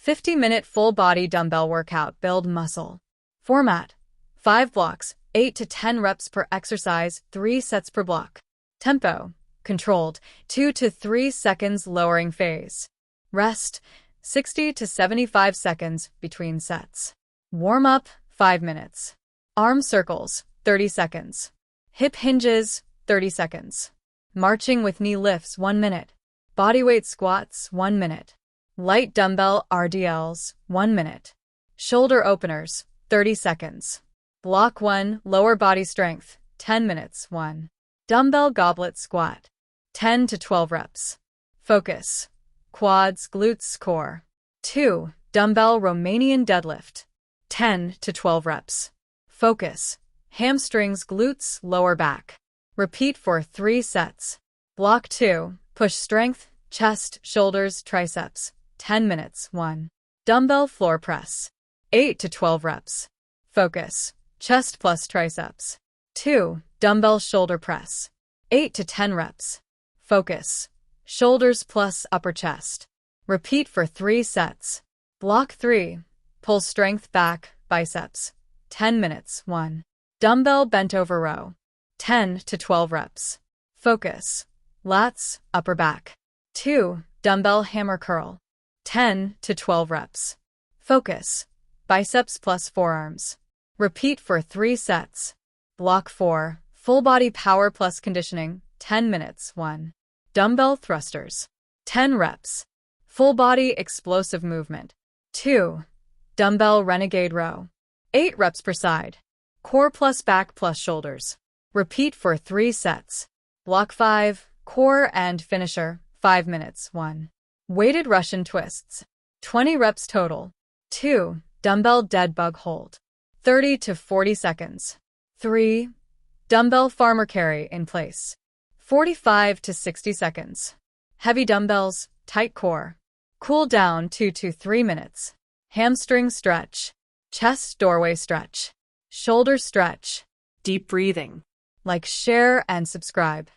50-minute full-body dumbbell workout. Build muscle. Format: 5 blocks, 8 to 10 reps per exercise, 3 sets per block. Tempo: controlled, 2 to 3 seconds lowering phase. Rest: 60 to 75 seconds between sets. Warm-up: 5 minutes. Arm circles: 30 seconds. Hip hinges: 30 seconds. Marching with knee lifts: 1 minute. Bodyweight squats: 1 minute. Light dumbbell RDLs: 1 minute. Shoulder openers: 30 seconds. Block 1, lower body strength, 10 minutes. 1. Dumbbell goblet squat, 10 to 12 reps. Focus: quads, glutes, core. 2. Dumbbell Romanian deadlift, 10 to 12 reps. Focus: hamstrings, glutes, lower back. Repeat for 3 sets. Block 2, push strength, chest, shoulders, triceps, 10 minutes. 1. Dumbbell floor press, 8 to 12 reps. Focus: chest plus triceps. 2. Dumbbell shoulder press, 8 to 10 reps. Focus: shoulders plus upper chest. Repeat for 3 sets. Block 3, pull strength back, biceps, 10 minutes. 1. Dumbbell bent over row, 10 to 12 reps. Focus: lats, upper back. 2. Dumbbell hammer curl, 10 to 12 reps. Focus: biceps plus forearms. Repeat for 3 sets. Block 4, full body power plus conditioning, 10 minutes. 1. Dumbbell thrusters, 10 reps. Full body explosive movement. 2. Dumbbell renegade row, 8 reps per side. Core plus back plus shoulders. Repeat for 3 sets. Block 5, core and finisher, 5 minutes. 1. Weighted Russian twists, 20 reps total. 2. Dumbbell dead bug hold, 30 to 40 seconds. 3. Dumbbell farmer carry in place, 45 to 60 seconds. Heavy dumbbells, tight core. Cool down 2 to 3 minutes. Hamstring stretch, chest doorway stretch, shoulder stretch. Deep breathing. Like, share, and subscribe.